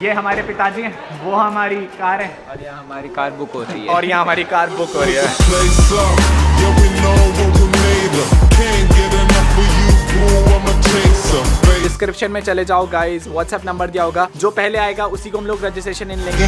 ये हमारे पिताजी हैं, वो हमारी कार है और यहाँ हमारी कार बुक हो रही है। और यहाँ हमारी कार बुक हो रही है। डिस्क्रिप्शन में चले जाओ गाइस, व्हाट्सएप नंबर दिया होगा, जो पहले आएगा उसी को हम लोग रजिस्ट्रेशन इन लेंगे।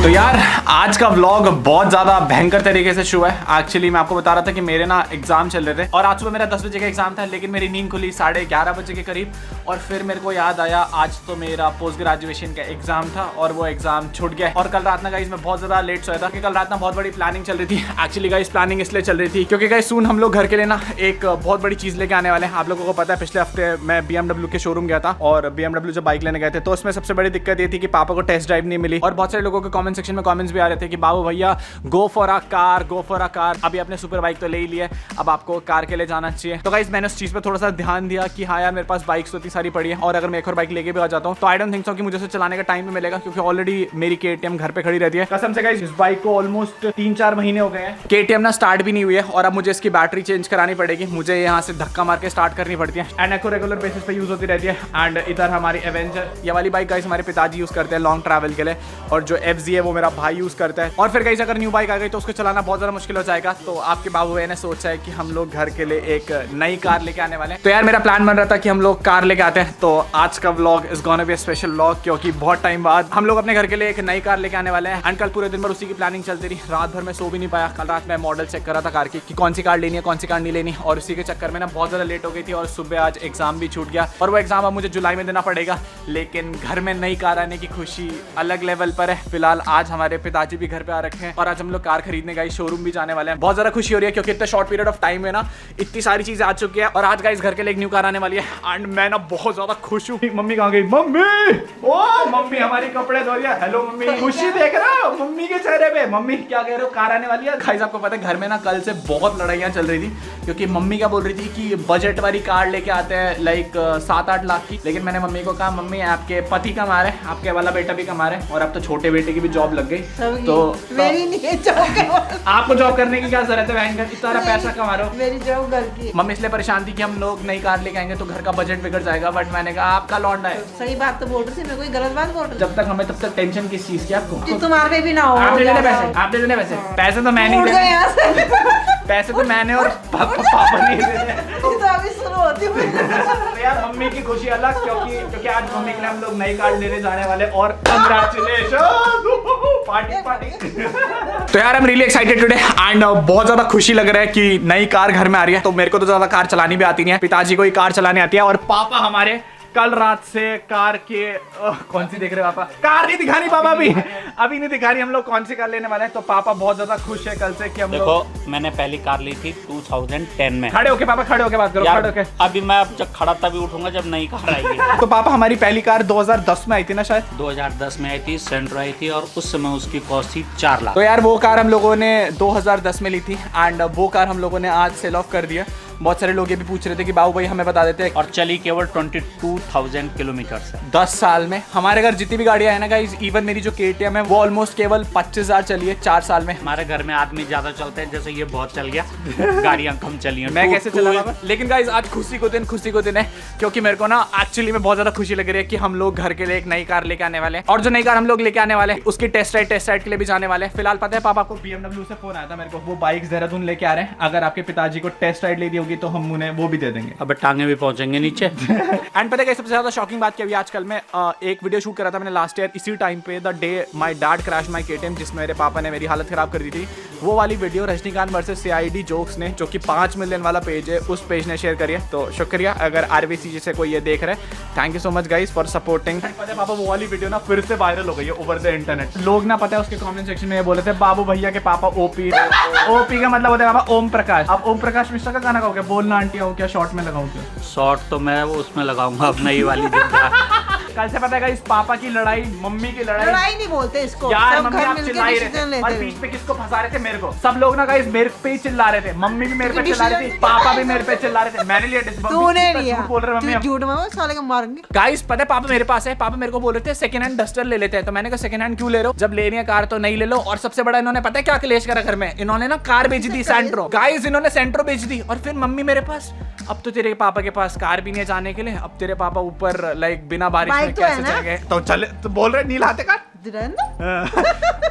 तो यार आज का व्लॉग बहुत ज़्यादा भयंकर तरीके से शुरू है। एक्चुअली मैं आपको बता रहा था कि मेरे ना एग्जाम चल रहे थे और आज सुबह मेरा 10 बजे का एग्जाम था, लेकिन मेरी नींद खुली 11:30 बजे के करीब और फिर मेरे को याद आया आज तो मेरा पोस्ट ग्रेजुएशन का एग्जाम था और वो एग्जाम छूट गया। और कल रात ना गाइस मैं बहुत ज़्यादा लेट सोया था कि कल रात ना बहुत बड़ी प्लानिंग चल रही थी। एक्चुअली गाइस प्लानिंग इसलिए चल रही थी क्योंकि गाइस सून हम लोग घर के लिए ना एक बहुत बड़ी चीज़ लेके आने वाले हैं। आप लोगों को पता है पिछले हफ्ते मैं BMW के शोरूम गया था और BMW जब बाइक लेने गए थे तो उसमें सबसे बड़ी दिक्कत ये थी कि पापा को टेस्ट ड्राइव नहीं मिली और बहुत सारे लोगों के कमेंट सेक्शन में कमेंट्स भी आ रहे थे कि बाबू भैया गो फॉर अ कार। अभी आपने सुपर बाइक तो ले ही लिया, अब आपको कार के लिए जाना चाहिए। तो गाइस मैंने उस चीज पे थोड़ा सा ध्यान दिया कि हाँ यार मेरे पास बाइक्स तो इतनी सारी पड़ी है और अगर मैं एक और बाइक लेके भी आ जाता हूँ तो आई डोंट थिंक सो कि मुझे उसे चलाने का टाइम भी मिलेगा, क्योंकि ऑलरेडी मेरी KTM घर पे खड़ी रहती है। कसम से गाइस इस बाइक को ऑलमोस्ट 3-4 महीने हो गए हैं, KTM ना स्टार्ट भी नहीं हुई है और अब मुझे इसकी बैटरी चेंज करानी पड़ेगी। मुझे यहाँ से धक्का मार के स्टार्ट करनी पड़ती है एंड एको रेगुलर बेसिस पे यूज होती रहती है। एंड इधर हमारी एवेंजर, ये वाली बाइक गाइस हमारे पिताजी यूज करते हैं लॉन्ग ट्रैवल के लिए और जो FZ है वो मेरा भाई यूज करता है। और फिर गाइस अगर न्यू बाइक आ गई तो उसको चलाना बहुत ज़्यादा मुश्किल हो जाएगा, तो आपके बाबू भाई ने सोचा है कि हम लोग घर के लिए एक नई कार लेके आने वाले हैं। तो यार मेरा प्लान बन रहा था कि हम लोग कार लेके आते हैं, तो आज का vlog is gonna be special vlog क्योंकि बहुत टाइम बाद हम लोग अपने घर के लिए एक नई कार लेके आने वाले हैं। एंड कल पूरे दिन भर उसी की प्लानिंग चलती रही, रात भर मैं सो भी नहीं पाया। कल रात मैं मॉडल चेक कर रहा था कार की कि कौन सी कार लेनी है कौन सी कार नहीं लेनी, और उसी के चक्कर में ना बहुत ज़्यादा लेट हो गई थी और सुबह आज एग्जाम भी छूट गया और वो एग्जाम अब मुझे जुलाई में देना पड़ेगा। लेकिन घर में नई कार आने की खुशी अलग लेवल पर है। फिलहाल आज हमारे पिताजी भी घर पे आ रखे हैं और आज हम लोग कार खरीदने गए, शोरूम भी जाने वाले हैं। बहुत ज्यादा खुशी हो रही है क्योंकि इतने शॉर्ट पीरियड ऑफ टाइम में ना इतनी सारी चीजें आ चुकी है और आज गाइस घर के लिए एक न्यू कार आने वाली है एंड मैं ना बहुत ज्यादा खुश हूँ। मम्मी कहाँ गई? मम्मी, ओ मम्मी हमारी कपड़े धो रही है। हेलो मम्मी, खुशी देख रहे हो मम्मी के चेहरे पे? मम्मी क्या कह रहे हो, कार आने वाली है? गाइस आपको पता है घर में ना कल से बहुत लड़ाइयाँ चल रही थी क्योंकि मम्मी क्या बोल रही थी कि बजट वाली कार लेके आते हैं लाइक 7-8 लाख की, लेकिन मैंने मम्मी को कहा मम्मी आपके पति कमा रहे हैं, आपके वाला बेटा भी कमा रहे हैं और अब तो छोटे बेटे की भी जॉब लग गई, तो मेरी नहीं है जॉब। आपको जॉब करने की क्या जरूरत है बहन, इतना सारा पैसा कमा रहे हो। मेरी जॉब घर की। मम्मी इसलिए परेशान थी कि हम लोग नई कार लेके आएंगे तो घर का बजट बिगड़ जाएगा, बट मैंने कहा आपका लौंडा है। सही बात तो बोल रही थी, मैं कोई गलत बात बोल रही जब तक हमें तब तक टेंशन किस चीज की आपको? थी। तुम्हारे भी ना हो। आप दे देने पैसे, आप दे देने पैसे। पैसे तो मैं नहीं दे, पैसे तो मैंने और पापा नहीं दे। तो अभी शुरू होती हुई। तो यार मम्मी की खुशी अलग क्योंकि आज मम्मी के लिए हम लोग नई कार लेने जाने वाले और कंग्रेचुलेशन पार्टी। तो यार I am really excited today and बहुत ज्यादा खुशी लग रहा है कि नई कार घर में आ रही है। तो मेरे को तो ज्यादा कार चलानी भी आती नहीं है, पिताजी को ही कार चलानी आती है और पापा हमारे कल रात से कार के कौन सी देख रहे हो पापा? कार नहीं दिखानी पापा, अभी नहीं दिखा रही हम लोग कौन सी कार लेने वाले हैं। तो पापा बहुत ज्यादा खुश है कल से कि हम देखो मैंने पहली कार ली थी 2010 में। खड़े होके पापा, खड़े होके बात करो, खड़े होके। अभी मैं अब जब खड़ा तभी उठूंगा जब नई कार आएगी। तो पापा हमारी पहली कार 2010 में आई थी ना शायद? 2010 में आई थी, सेंट्रो आई थी और उस समय उसकी कॉस्ट थी 4 लाख। तो यार वो कार हम लोगों ने 2010 में ली थी एंड वो कार हम लोगों ने आज सेल ऑफ कर दिया। बहुत सारे लोग ये भी पूछ रहे थे कि बाबू भाई हमें बता देते। और चली केवल 22,000 किलोमीटर से 10 साल में। हमारे घर जितनी भी गाड़ियां है ना गाइस, इवन मेरी जो KTM है वो ऑलमोस्ट केवल 25,000 चली है 4 साल में। हमारे घर में आदमी ज्यादा चलते हैं, जैसे ये बहुत चल गया, गाड़ियां कम चली हैं। मैं कैसे चला पापा? लेकिन गाइस आज खुशी को दिन है क्योंकि मेरे को ना एक्चुअली में बहुत ज्यादा खुशी लग रही है कि हम लोग घर के लिए एक नई कार लेके आने वाले हैं और जो नई कार हम लोग लेके आने वाले हैं उसकी टेस्ट राइड के लिए भी जाने वाले हैं। फिलहाल पता है पापा को BMW से फोन आया था मेरे को, वो बाइक देहरादून लेके आ रहे हैं, अगर आपके पिताजी को टेस्ट राइड ले दी होगी तो हम उन्हें वो भी दे देंगे। अब टांगे भी पहुंचेंगे नीचे। एंड पता है सबसे ज्यादा शॉकिंग बात क्या हुई आजकल में, एक वीडियो शूट करा था मैंने लास्ट ईयर इसी टाइम पे, the day my dad crash my KTM, जिसमें मेरे पापा ने मेरी हालत खराब कर दी थी। वो वाली video Rajinikanth versus CID jokes ने, जो कि 5 मिलियन वाला पेज है, उस पेज ने शेयर करी है। तो शुक्रिया अगर RVCG से कोई ये देख रहे हैं, thank you so much guys for supporting. पता है पापा वो वाली वीडियो ना फिर से वायरल हो गई है ओवर द इंटरनेट। लोग ना पता है उसके कमेंट सेक्शन में ये बोले थे बाबू भैया के पापा OP का मतलब होता है पापा ओम प्रकाश। अब ओम प्रकाश मिश्रा का गाना गाओ क्या? बोलना आंटी हो क्या? शॉर्ट में लगाऊं क्या? शॉर्ट तो मैं वो उसमें लगाऊंगा अब नई वाली कल से पता है इस पापा की लड़ाई, मम्मी की लड़ाई नहीं बोलते इसको, यार सब मम्मी घर आप मिलके चिल्ला ही रहे डिसीजन थे और लेते बीच हैं। में किसको फंसा रहे थे? मेरे को। सब लोग ना गाइस मेरे पे ही चिल्ला रहे थे, मम्मी भी मेरे पे चिल्ला रही थी, पापा भी मेरे पे चिल्ला रहे थे। मैंने लिया डिसीजन। तूने लिया, झूठ बोल रहे मम्मी। तू झूठ में साले को मारूंगी। गाइस पता है पापा मेरे पास है, पापा मेरे को बोल रहे थे सेकंड हैंड डस्टर ले लेते हैं, तो मैंने कहा सेकंड हैंड क्यों ले रहे हो, जब लेनी है कार तो नहीं ले लो। और सबसे बड़ा इन्होंने पता है क्या क्लेश करा घर में, इन्होंने ना कार बेच दी सेंट्रो। गाइस इन्होंने सेंट्रो बेच दी और फिर मम्मी मेरे पास, अब तो तेरे पापा के पास कार भी नहीं है जाने के लिए, अब तेरे पापा ऊपर लाइक बिना बारिश में बाइक तो कैसे है ना? जाएंगे? तो चले तो बोल रहे नहीं लाते कार।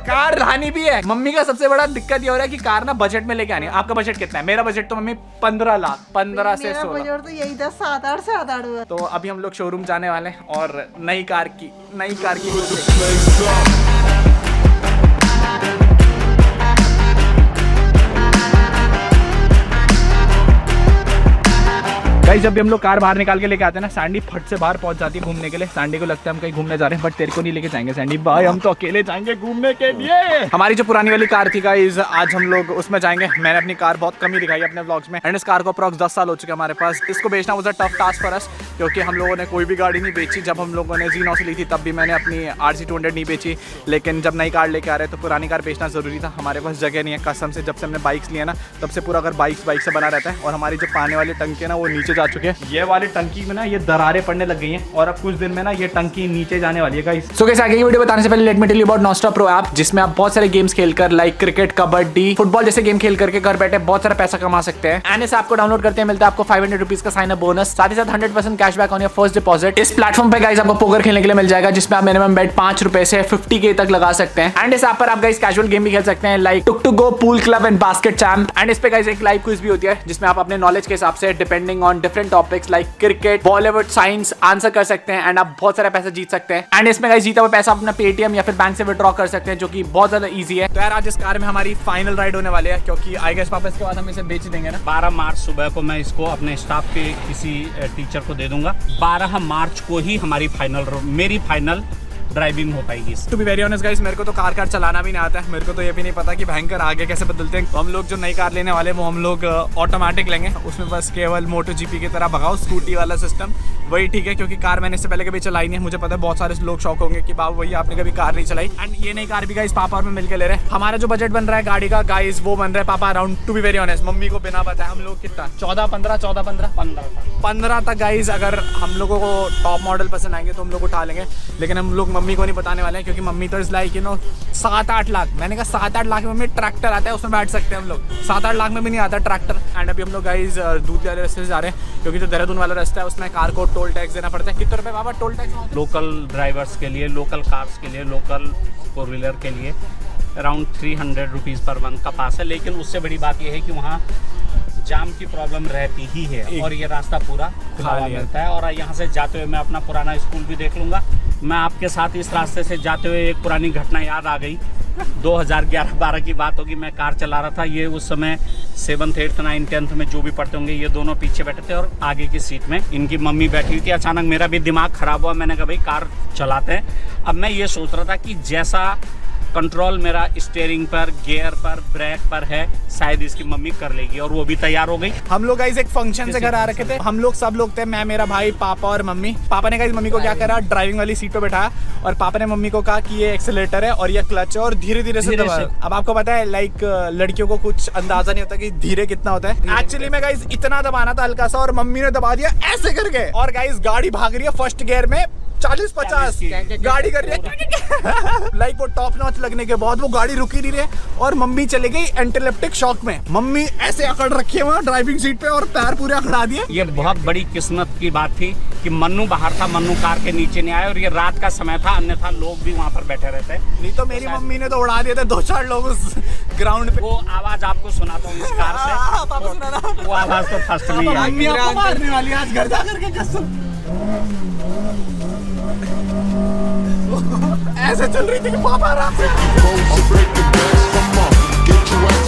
कार लानी भी है। मम्मी का सबसे बड़ा दिक्कत ये हो रहा है कि कार ना बजट में लेके आनी है। आपका बजट कितना है? मेरा बजट तो मम्मी 15 लाख, 15 से 16। बजट तो यही था 7-8 हुआ। तो अभी हम लोग शोरूम जाने वाले हैं और नई कार की गाइस जब भी हम लोग कार बाहर निकाल के लेके आते हैं ना, सैंडी फट से बाहर पहुंच जाती है घूमने के लिए। सैंडी को लगता है हम कहीं घूमने जा रहे हैं, बट तेरे को नहीं लेके जाएंगे सैंडी भाई, हम तो अकेले जाएंगे घूमने के लिए। हमारी जो पुरानी वाली कार थी गाइस, आज हम लोग उसमें जाएंगे। मैंने अपनी कार बहुत कम ही दिखाई अपने व्लॉग्स में, एंड इस कार को अप्रॉक्स 10 साल हो चुके हैं हमारे पास। इसको बेचना was a tough task for us, क्योंकि हम लोगों ने कोई भी गाड़ी नहीं बेची। जब हम लोगों ने G9 से ली थी तब भी मैंने अपनी RC 200 नहीं बेची, लेकिन जब नई कार लेके आ रहे तो पुरानी कार बेचना जरूरी था। हमारे पास जगह नहीं है कसम से, जब से हमने बाइक्स लिया ना तब से पूरा अगर बाइक से बना रहता है। और हमारी जो पानी वाली टंकी है ना वो नीचे जा चुके हैं, ये वाली टंकी में ना ये दरारें पड़ने लग गई हैं और अब कुछ दिन में ना ये टंकी नीचे जाने वाली है गाइस। सो गाइस आगे की वीडियो बताने से पहले let me tell you about nonstop pro app, जिसमें आप बहुत सारे गेम्स खेलकर लाइक क्रिकेट, कबड्डी, फुटबॉल जैसे गेम खेल करके घर बैठे बहुत सारा पैसा कमा सकते हैं। एंड इस ऐप को डाउनलोड करते हैं मिलता है आपको 500 रुपीज का साइन अप बोनस, साथ ही साथ 100% cashback on your first deposit. इस प्लेटफॉर्म पे गाइस आपको पोकर खेलने के लिए मिल जाएगा, जिसमें आप मिनिमम बेट 5 रुपए से 50K तक लगा सकते हैं। एंड इस ऐप पर आप गाइस कैजुअल गेम भी खेल सकते हैं लाइक टुक टू गो, pool club and basket champ. And इस पे गाइस एक लाइव क्विज भी होती है, जिसमें आप अपने नॉलेज के हिसाब से depending on different topics like cricket, Bollywood, science answer कर सकते हैं एंड आप बहुत सारा पैसा जीत सकते हैं। एंड इसमें गाइस जीता हुआ पैसा अपना पेटीएम या फिर बैंक से विड्रॉ कर सकते हैं, जो कि बहुत ज्यादा इजी है। तो यार आज इस कार में हमारी फाइनल राइड होने वाली है, क्योंकि आई गेस पापा इसके बाद हम इसे बेच देंगे ना। 12 मार्च सुबह को मैं इसको अपने स्टाफ के किसी टीचर को दे दूंगा। 12 मार्च को ही हमारी मेरी फाइनल ड्राइविंग हो पाएगी। To be very honest guys, मेरे को तो कार चलाना भी नहीं आता है। मेरे को तो ये भी नहीं पता कि भयंकर आगे कैसे बदलते हैं। तो हम लोग जो नई कार लेने वाले वो हम लोग ऑटोमेटिक लेंगे, उसमें बस केवल मोटो जीपी की तरह भगाओ, स्कूटी वाला सिस्टम वही ठीक है, क्योंकि कार मैंने इससे पहले कभी चलाई नहीं है। मुझे पता है बहुत सारे लोग शौक होंगे कि बाबू भैया आपने कभी कार नहीं चलाई। एंड ये नई कार भी गाइस पापा और मैं मिलकर ले रहे हैं। हमारा जो बजट बन रहा है गाड़ी का गाइस वो बन रहा है पापा around, to be very honest मम्मी को बिना बताए हम लोग कितना 15 तक गाइस। अगर हम लोगों को टॉप मॉडल पसंद आएंगे तो हम लोग उठा लेंगे, लेकिन हम लोग मम्मी को नहीं बताने वाले हैं, क्योंकि मम्मी तो इज लाइक 7-8 लाख। मैंने कहा 7-8 लाख में मम्मी ट्रैक्टर आता है उसमें बैठ सकते हैं हम लोग, 7-8 लाख में भी नहीं आता ट्रैक्टर। एंड अभी हम लोग गाइस दूध वाले रास्ते से जा रहे हैं, क्योंकि जो देहरादून वाला रास्ता है उसमें कार को टोल टैक्स देना पड़ता है। कितने रुपए बाबा टोल टैक्स? लोकल ड्राइवर्स के लिए, लोकल कार्स के लिए, लोकल 4 व्हीलर के लिए अराउंड 300 रुपीज़ पर मंथ का पास है। लेकिन उससे बड़ी बात यह है कि वहाँ जाम की प्रॉब्लम रहती ही है और ये रास्ता पूरा खुला हुआ मिलता है। और यहाँ से जाते हुए मैं अपना पुराना स्कूल भी देख लूँगा। मैं आपके साथ इस रास्ते से जाते हुए एक पुरानी घटना याद आ गई। 2011-12 की बात होगी, मैं कार चला रहा था। ये उस समय 7th 8th 9th 10th में जो भी पढ़ते होंगे, ये दोनों पीछे बैठे थे और आगे की सीट में इनकी मम्मी बैठी हुई थी। अचानक मेरा भी दिमाग खराब हुआ, मैंने कहा भाई कार चलाते हैं। अब मैं ये सोच रहा था कि जैसा कंट्रोल मेरा स्टीयरिंग पर, गियर पर, ब्रेक पर है, शायद इसकी मम्मी कर लेगी, और वो भी तैयार हो गई। हम लोग गाइस एक फंक्शन से घर आ रखे थे। हम लोग सब लोग थे, मैं, मेरा भाई, पापा और मम्मी। पापा ने गाइस मम्मी को क्या करा, ड्राइविंग वाली सीट पे बैठाया और पापा ने मम्मी को कहा कि ये एक्सेलेरेटर है और ये क्लच है और धीरे धीरे से दबाओ। अब आपको पता है लाइक लड़कियों को कुछ अंदाजा नहीं होता कि धीरे कितना होता है। एक्चुअली में गाइस इतना दबाना था हल्का सा और मम्मी ने दबा दिया ऐसे करके, और गाइस गाड़ी भाग रही है फर्स्ट गियर में 40-50 गाड़ी कर रही है। लाइक वो टॉप नॉच लगने के बाद वो गाड़ी रुकी नहीं रही और मम्मी चली गई एंटीलेप्टिक शॉक में। मम्मी ऐसे अकड़ रखी है वहाँ ड्राइविंग सीट पे और पैर पूरे अकड़ा दिए। ये बहुत बड़ी किस्मत की बात थी कि मन्नू बाहर था, मन्नू कार के नीचे नहीं आया, और ये रात का समय था, अन्यथा लोग भी वहाँ पर बैठे रहते। नहीं तो मेरी मम्मी ने तो उड़ा दिए थे 2-4 लोग उस ग्राउंड पे। वो आवाज आपको सुनाता हूँ इस कार से, वो आवाज तो फर्स्ट में ही मम्मी आपको मारने वाली है आज घर जाकर के कसम। ऐसे चल रही थी कि पापा आराम से।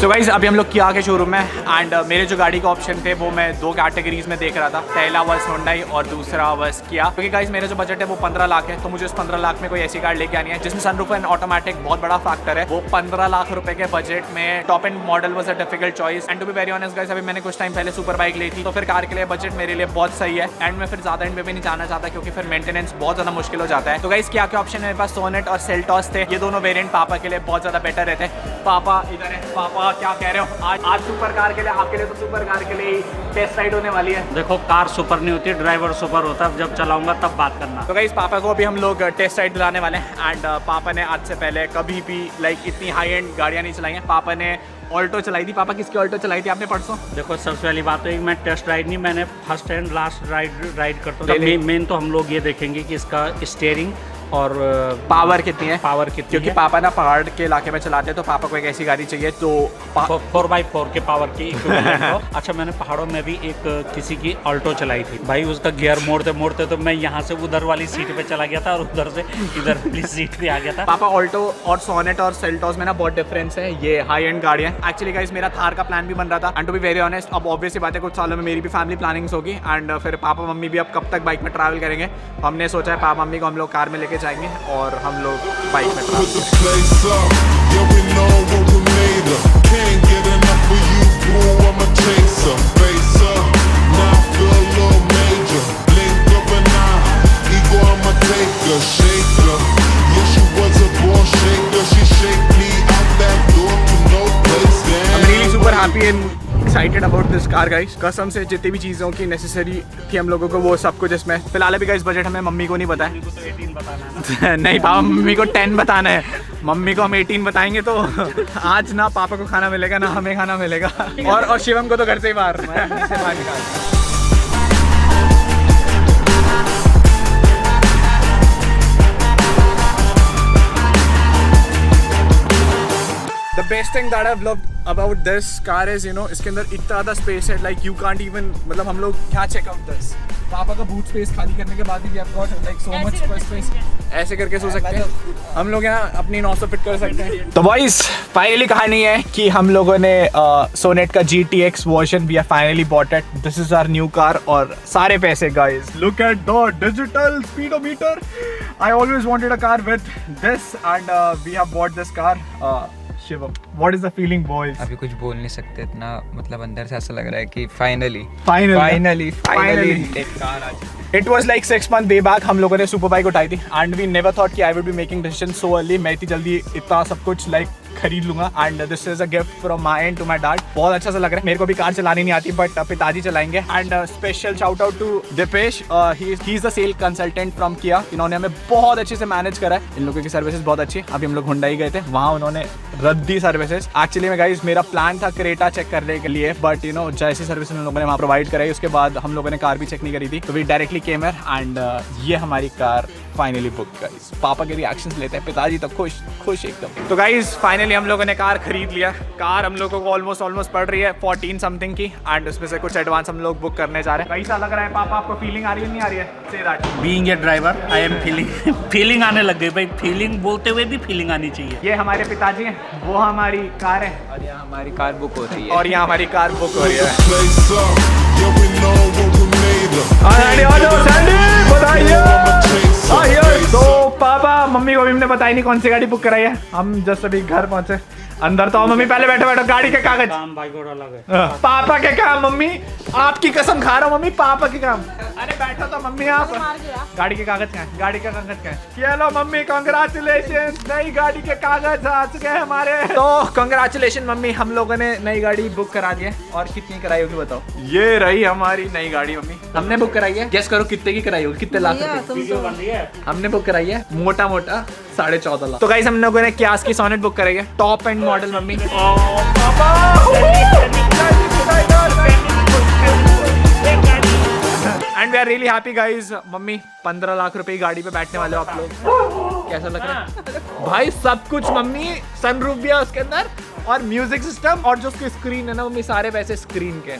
सो गाइस अभी हम लोग किया के शोरूम में एंड मेरे जो गाड़ी के ऑप्शन थे वो मैं 2 कैटेगरीज में देख रहा था। पहला बस Hyundai और दूसरा बस किया, क्योंकि गाइस मेरा जो बजट है वो 15 लाख है, तो मुझे उस 15 लाख में कोई ऐसी कार लेके आनी है जिसमें सनरूफ एंड ऑटोमेटिक बहुत बड़ा फैक्टर है। वो 15 लाख रुपए के बजट में top end model was a difficult choice and to be very honest guys, अभी मैंने कुछ टाइम पहले सुपर बाइक ली थी, तो फिर कार के लिए बजट मेरे लिए बहुत सही है एंड मैं फिर ज्यादा एंड पे भी नहीं जाना चाहता क्योंकि फिर मेंटेनेंस बहुत ज्यादा मुश्किल हो जाता है। तो गाइस क्या क्या ऑप्शन है मेरे पास, सोनेट और सेल्टॉस थे। ये दोनों वेरिएंट पापा के लिए बहुत ज्यादा बेटर रहते हैं। पापा इधर है, पापा क्या कह रहे हो? आज सुपर कार के लिए, आपके लिए तो सुपर कार के लिए टेस्ट राइड होने वाली है। देखो कार सुपर नहीं होती, ड्राइवर सुपर होता है, जब चलाऊंगा तब बात करना। तो गाइस पापा को अभी हम लोग टेस्ट राइड दिलाने वाले हैं एंड पापा ने आज से पहले कभी भी इतनी हाई एंड गाड़ियाँ नहीं चलाई हैं। पापा ने ऑल्टो चलाई थी। पापा किसकी ऑल्टो चलाई थी आपने परसों? देखो सबसे पहली बात तो एक मैं टेस्ट राइड नहीं, मैंने फर्स्ट एंड लास्ट राइड करता हूँ। मेन तो हम लोग ये देखेंगे कि इसका स्टीयरिंग और पावर कितनी है, क्योंकि है? पापा ना पहाड़ के इलाके में चलाते हैं, तो पापा को एक ऐसी गाड़ी चाहिए तो 4x4 के पावर की equivalent हो। अच्छा मैंने पहाड़ों में भी एक किसी की ऑल्टो चलाई थी भाई, उसका गियर मोड़ते मोड़ते तो मैं यहाँ से उधर वाली सीट पे चला गया था और उधर से इधर वाली सीट पे आ गया था। पापा ऑल्टो और सोनेट और सेल्टॉस में ना बहुत डिफरेंस है, ये हाई एंड गाड़ियाँ। एक्चुअली गाइस मेरा थार का प्लान भी बन रहा था and to be very honest अब ऑब्वियसली बात है कुछ सालों में मेरी भी फैमिली प्लानिंग्स होगी एंड फिर पापा मम्मी भी अब कब तक बाइक में ट्रैवल करेंगे। हमने सोचा है पापा मम्मी को हम लोग कार में लेके जाएंगे और हम लोग बाइक में super happy and excited about this car guys. कसम से जितनी भी चीज़ों की नेसेसरी थी हम लोगों को वो सब कुछ इसमें। फिलहाल अभी गाइस बजट हमें मम्मी को नहीं बताया। नहीं पापा मम्मी को 10 बताना है, मम्मी को हम 18 बताएंगे तो आज ना पापा को खाना मिलेगा ना हमें खाना मिलेगा और शिवम को तो घर से ही बाहर निकाल। The best thing that I've loved about this car is, you know, इसके अंदर इतना ज़्यादा स्पेस है, like you can't even, मतलब हम लोग क्या चेक आउट दिस। पापा का बूट स्पेस खाली करने के बाद भी आपको like so much स्पेस ऐसे करके सो सकते हैं हम लोग, यहाँ अपनी 900 फिट कर सकते हैं। तो बॉयज फाइनली कहानी है कि हम लोगों ने सोनेट का GTX version we have finally bought it. This is our new car और सारे पैसे guys, look at the digital speedometer. I always wanted a car with this and we have bought this car. Shivam, what is the feeling boys? अभी कुछ बोल नहीं सकते, इतना मतलब अंदर से ऐसा लग रहा है कि फाइनली एक कार आ चुकी। It was like 6 month way back हम लोगों ने सुपर बाइक उठाई थी and we never thought कि I would be making decision so early। मैं इतनी जल्दी इतना सब कुछ खरीद लूंगा and this is a gift from my and to my dad. बहुत अच्छा सा लग रहा है। मेरे को भी कार चलानी नहीं आती बट पिताजी चलाएंगे and special shout out to Dipesh, he is the sale consultant from किया। इन्होंने हमें बहुत अच्छे से मैनेज करा है, इन लोगों की सर्विसेज बहुत अच्छी है। अभी हम लोग हुंडई गए थे, वहाँ उन्होंने रद्द दी सर्विसेज। एक्चुअली में गाइस मेरा प्लान था क्रेटा चेक करने के लिए बट यू नो जैसी सर्विस उन लोगों ने वहाँ प्रोवाइड कराई उसके बाद हम लोगों ने कार भी चेक नहीं करी थी, तो we directly came here and ये हमारी कार फाइनली बुक गाइस। पापा के रिएक्शंस लेते हैं, पिताजी तो खुश एकदम। तो गाइस फाइनली हम लोगों ने कार खरीद लिया। कार हम लोगों को ऑलमोस्ट पड़ रही है 14 समथिंग की एंड उसमें से कुछ एडवांस हम लोग बुक करने जा रहे हैं। कैसा लग रहा है पापा आपको? फीलिंग आ रही है नहीं आ रही है? Say that being a driver I am feeling आने लग गई भाई। फीलिंग बोलते हुए भी फीलिंग आनी चाहिए। ये हमारे पिताजी हैं, वो हमारी कार है और यहाँ हमारी कार बुक हो रही है और यहाँ हमारी कार बुक हो रही है। तो पापा मम्मी को भी हमने बताई नहीं कौन सी गाड़ी बुक कराई है। हम जस्ट अभी घर पहुंचे, अंदर तो मम्मी पहले बैठो गाड़ी के कागज। काम भाई घोड़ा लगे। पापा के काम मम्मी, आपकी कसम खा रहा हूँ मम्मी, पापा के काम। अरे बैठो तो मम्मी आप। गाड़ी के कागज क्या है? गाड़ी के कागज क्या है? ये लो मम्मी कांग्रेचुलेशन, नई गाड़ी के कागज आ चुके हैं हमारे। तो कांग्रेचुलेशन मम्मी, हम लोगों ने नई गाड़ी बुक करा दी है। और कितनी कराई होगी बताओ? ये रही हमारी नई गाड़ी मम्मी, हमने बुक कराई है। गेस करो कितने की कराई होगी, कितने लाख रुपए हमने बुक कराई है? मोटा 14.5 लाख। तो गाइस हम लोगों ने क्यास की सोनेट बुक कराई है, टॉप एंड मॉडल मम्मी। And we are really happy guys. मम्मी 15 लाख रुपए की गाड़ी पे बैठने वाले हो आप लोग, कैसा लग रहा है भाई? सब कुछ मम्मी, सनरूफ भी है उसके अंदर, और म्यूजिक सिस्टम और जो उसकी स्क्रीन है ना, वो सारे वैसे स्क्रीन के।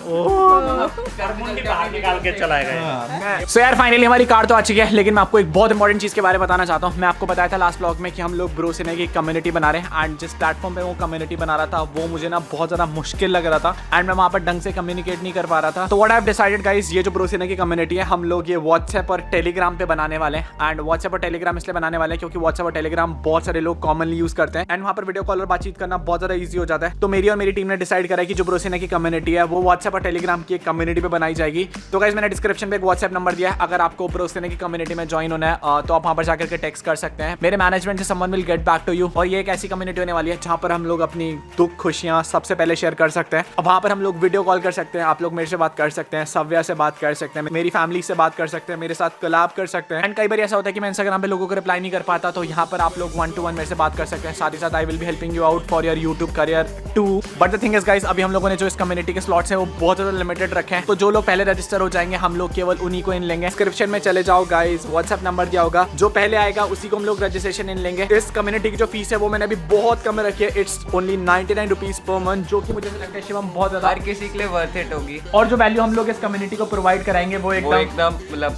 मुंडी बाहर निकाल के चला गया। सो यार फाइनली हमारी कार तो आ चुकी है, लेकिन मैं आपको एक बहुत इंपॉर्टेंट चीज के बारे में बताना चाहता हूँ। मैं आपको बताया था लास्ट व्लॉग में कि हम लोग ब्रो सिने की कम्युनिटी बना रहे हैं, एंड जिस प्लेटफॉर्म पे वो कम्युनिटी बना रहा था वो मुझे ना बहुत ज्यादा मुश्किल लग रहा था, एंड मैं वहाँ पर ढंग से कम्युनिकेट नहीं कर पा रहा था। तो what I have decided guys, ये जो ब्रो सिने की कम्युनिटी है, हम लोग ये व्हाट्सएप और टेलीग्राम पे बनाने वाले हैं। एंड व्हाट्सएप और टेलीग्राम इसलिए बनाने वाले हैं क्योंकि व्हाट्सएप और टेलीग्राम बहुत सारे लोग कॉमनली यूज करते हैं, एंड वहाँ पर वीडियो कॉल और बातचीत करना बहुत ज्यादा ईजी हो जाता है। तो मेरी और मेरी टीम ने डिसाइड करा है कि जो ब्रो सिने की कम्युनिटी है वो व्हाट्सएप और टेलीग्राम की एक कम्युनिटी पे बनाई जाएगी। तो गाइस मैंने डिस्क्रिप्शन पे एक व्हाट्सएप नंबर दिया है, अगर आपको ब्रो सिने की कम्युनिटी में ज्वाइन होना है तो आप वहाँ पर जाकर के टेक्स्ट कर सकते हैं। मेरे मैनेजमेंट से someone will get back to you. और ये एक ऐसी कम्युनिटी होने वाली है जहाँ पर हम लोग अपनी दुख खुशियाँ सबसे पहले शेयर कर सकते हैं। अब वहाँ पर हम लोग वीडियो कॉल कर सकते हैं, आप लोग मेरे से बात कर सकते हैं, सव्या से बात कर सकते हैं, मेरी फैमिली से बात कर सकते हैं, मेरे साथ कोलैब कर सकते हैं। एंड कई बार ऐसा होता है कि मैं इंस्टाग्राम पे लोगों को रिप्लाई नहीं कर पाता, तो यहाँ पर आप लोग 1-to-1 मेरे से बात कर सकते हैं। साथ ही साथ I will be helping you out for your YouTube career too. But the thing is guys, अभी हम लोगों ने जो इस कम्युनिटी के स्लॉट्स हैं वो बहुत ज्यादा लिमिटेड रखे हैं, तो जो लोग पहले रजिस्टर हो जाएंगे हम लोग केवल उन्हीं को इन लेंगे। डिस्क्रिप्शन में चले जाओ गाइस, व्हाट्सएप नंबर दिया होगा, जो पहले आएगा उसी को हम लोग रजिस्ट्रेशन इन लेंगे। इस कम्युनिटी की जो फीस है वो मैंने अभी बहुत कम रखी है, it's only 99 rupees per month, जो कि मुझे लगता है शिवम बहुत ज्यादा हर किसी के लिए वर्थ इट होगी। और जो वैल्यू हम लोग इस कम्युनिटी को प्रोवाइड कराएंगे वो एकदम मतलब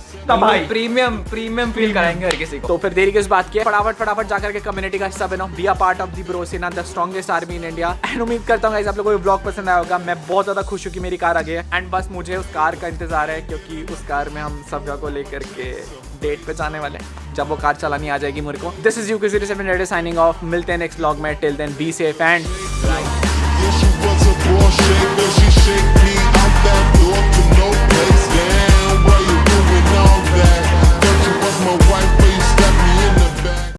प्रीमियम फील कराएंगे हर किसी को। तो फिर देरी किस बात की है, फटाफट जाकर के कम्युनिटी का हिस्सा बनो, be a part of the bro Sena, the strongest army in India. And उम्मीद करता हूँ गाइस आप लोगों को ब्लॉग पसंद आया होगा। मैं बहुत ज्यादा खुश हूँ कि मेरी कार आ गई है, एंड बस मुझे उस कार का इंतजार है, क्योंकि उस कार में हम सव्या को लेकर के डेट पे जाने वाले हैं जब वो कार चलानी आ जाएगी मेरे को। This is UK07 signing off. मिलते हैं नेक्स्ट व्लॉग में, till then be safe and Yeah, she was a boss shaker, she shake me out that door to no place. Damn, why you doing all that? Thought you was my wife.